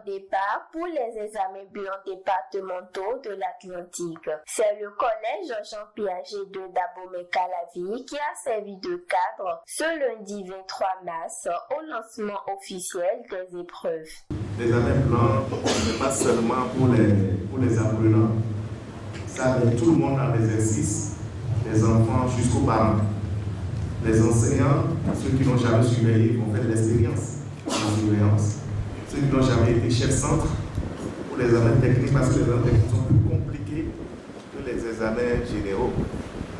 départ pour les examens bilans départementaux de l'Atlantique. C'est le collège Jean Piaget de Dahomey-Calavi qui a servi de cadre ce lundi 23 mars au lancement officiel des épreuves. L'examen blanc, ce n'est pas seulement pour les apprenants. Ça met tout le monde en exercice, les enfants jusqu'aux parents. Les enseignants, ceux qui n'ont jamais surveillé, vont faire de l'expérience en surveillance. Ceux qui n'ont jamais été chef-centre pour les examens techniques, parce que les examens techniques sont plus compliqués que les examens généraux.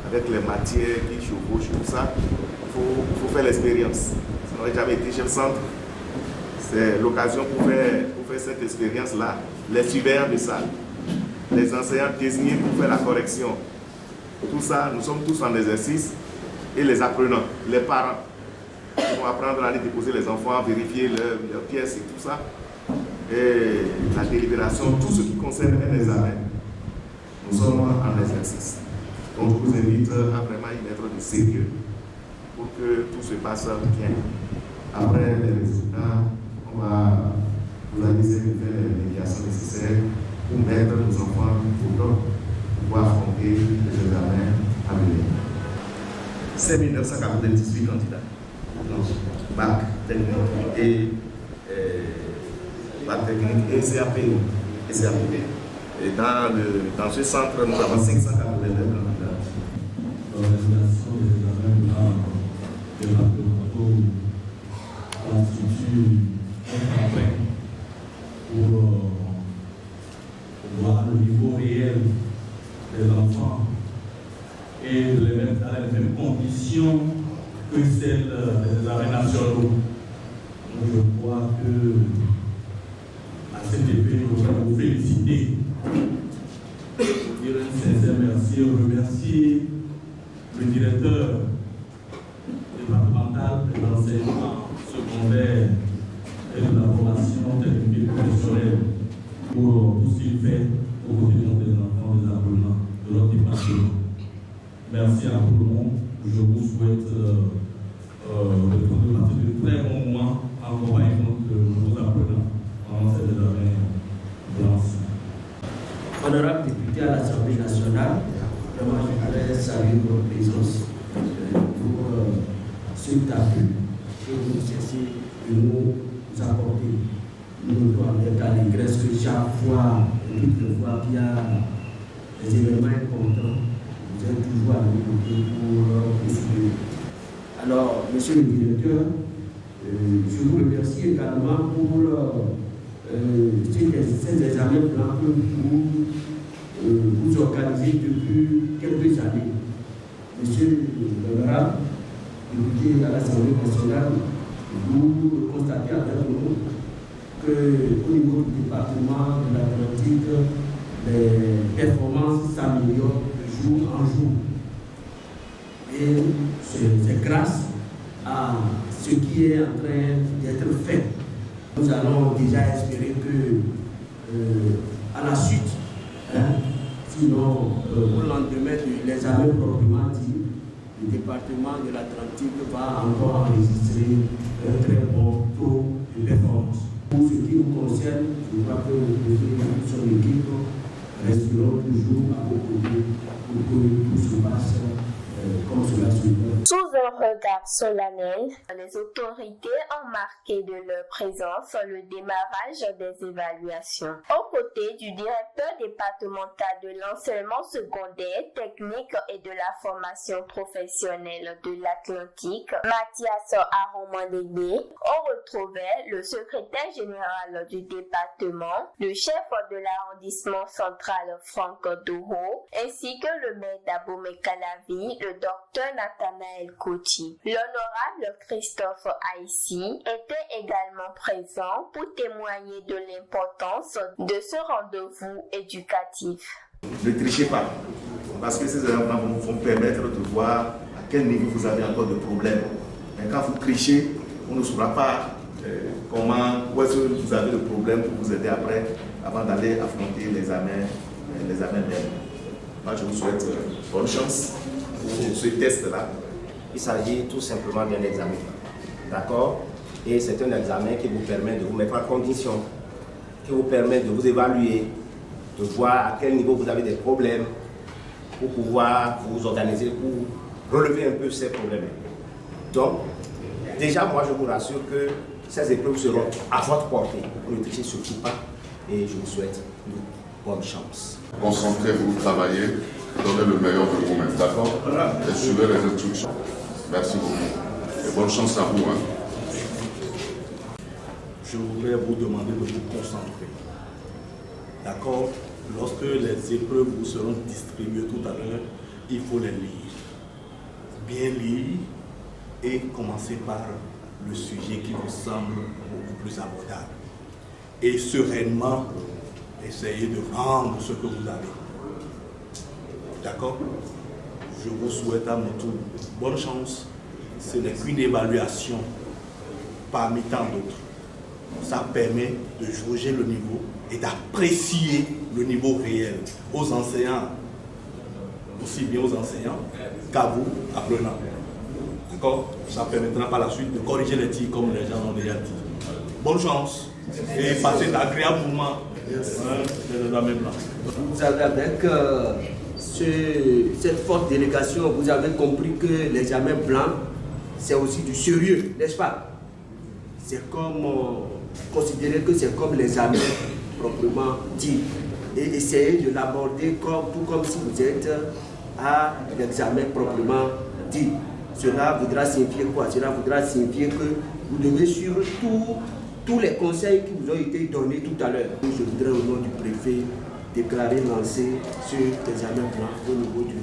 Avec les matières qui chevauchent, tout ça, il faut faire l'expérience. Si on n'a jamais été chef-centre, c'est l'occasion pour faire cette expérience-là. Les surveillants de salle, les enseignants désignés pour faire la correction. Tout ça, nous sommes tous en exercice. Et les apprenants, les parents, qui vont apprendre à aller déposer les enfants, vérifier leurs pièces et tout ça. Et la délibération, tout ce qui concerne un examen, nous sommes en exercice. Donc je vous invite à vraiment y mettre de sérieux pour que tout se passe bien. Après les résultats, on va vous essayer de faire les médiations nécessaires pour mettre nos enfants au top pour pouvoir affronter les examens à venir. 5998 candidats, donc bac technique et CAP. Et dans ce centre, nous avons 589 candidats. L'organisation des examens départementaux constitue un campagne pour voir le niveau réel des enfants et de les mettre dans les mêmes conditions que celles des examens nationaux. Donc je crois que à cet effet, nous voudrais vous féliciter, vous dire un sincère merci, remercier le directeur départemental de l'enseignement secondaire et de la formation technique et professionnelle pour tout ce qu'il fait au quotidien des enfants, des apprenants de notre département. Merci à tout le monde. Je vous souhaite de passer de très bons moments en compagnie de nos apprenants pendant cette année blanche. Honorable député à l'Assemblée nationale, vraiment je voudrais saluer votre présence pour ce appui que vous cessez de nous apporter. Nous devons être à l'Église que chaque fois, toutes les fois qu'il y a des événements importants, vous êtes toujours à nos côtés pour suivre. Alors, monsieur le directeur, je vous remercie également pour ces examens blancs que vous organisez depuis quelques années. Monsieur l'honorable, député à l'Assemblée nationale, vous constatez avec nous qu'au niveau du département de l'Atlantique, les performances s'améliorent de jour en jour. Et c'est grâce à ce qui est en train d'être fait. Nous allons déjà espérer que à la suite, sinon au lendemain de l'examen proprement dit, le département de l'Atlantique va encore enregistrer un très bon taux de performance. Pour ce qui nous concerne, je crois que son équipe resteront toujours à vos côtés pour que tout se passe comme cela se doit. Sous un regard solennel, les autorités ont marqué de leur présence le démarrage des évaluations. Aux côtés du directeur départemental de l'enseignement secondaire, technique et de la formation professionnelle de l'Atlantique, Mathias Aron-Mandégbé, on retrouvait le secrétaire général du département, le chef de l'arrondissement central Franck Doro, ainsi que le maire Dahomey-Calavi, le docteur Nathanaël Kouti. L'honorable Christophe Haïssi était également présent pour témoigner de l'importance de ce rendez-vous éducatif. Ne trichez pas, parce que ces éléments vont permettre de voir à quel niveau vous avez encore de problèmes. Mais quand vous trichez, on ne saura pas où est-ce que vous avez le problème pour vous aider après, avant d'aller affronter l'examen même. Moi, je vous souhaite bonne chance pour ce test-là. Il s'agit tout simplement d'un examen. D'accord? Et c'est un examen qui vous permet de vous mettre en condition. qui vous permet de vous évaluer, de voir à quel niveau vous avez des problèmes, pour pouvoir vous organiser, pour relever un peu ces problèmes. Donc, déjà, moi, je vous rassure que ces épreuves seront à votre portée. Vous ne trichez surtout pas et je vous souhaite une bonne chance. Concentrez-vous, travaillez, donnez le meilleur de vous-même, d'accord? Et suivez les instructions. Merci beaucoup. Et bonne chance à vous. Je voudrais vous demander de vous concentrer. D'accord? Lorsque les épreuves vous seront distribuées tout à l'heure, il faut les lire. Bien lire et commencer par le sujet qui vous semble beaucoup plus abordable. Et sereinement, essayez de rendre ce que vous avez. D'accord? Je vous souhaite à mon tour bonne chance. Ce n'est qu'une évaluation parmi tant d'autres. Ça permet de jauger le niveau et d'apprécier le niveau réel aux enseignants, aussi bien aux enseignants qu'à vous, apprenants. D'accord? Ça permettra par la suite de corriger les tirs comme les gens ont déjà dit. Bonne chance et passez d'agréables moments dans la même langue. Vous avez avec cette forte délégation, vous avez compris que l'examen blanc, c'est aussi du sérieux, n'est-ce pas? C'est comme considérer que c'est comme l'examen proprement dit et essayer de l'aborder tout comme si vous êtes à l'examen proprement dit. Cela voudra signifier quoi? Cela voudra signifier que vous devez suivre tous les conseils qui vous ont été donnés tout à l'heure. Je voudrais au nom du préfet déclarer lancer sur l'examen blanc au niveau du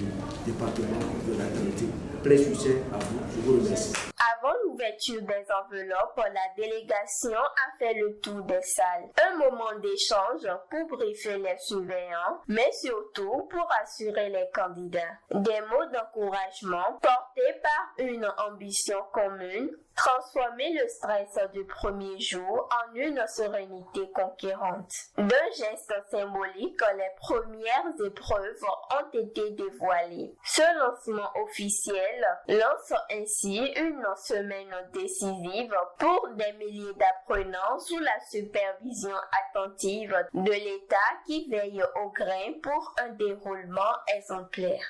département de la Trinité. Plein succès à vous, je vous remercie. Avant l'ouverture des enveloppes, la délégation a fait le tour des salles. Un moment d'échange pour briefer les surveillants, mais surtout pour assurer les candidats. Des mots d'encouragement portés par une ambition commune, transformer le stress du premier jour en une sérénité conquérante. D'un geste symbolique, les premières épreuves ont été dévoilées. Ce lancement officiel lance ainsi une semaine décisive pour des milliers d'apprenants sous la supervision attentive de l'État qui veille au grain pour un déroulement exemplaire.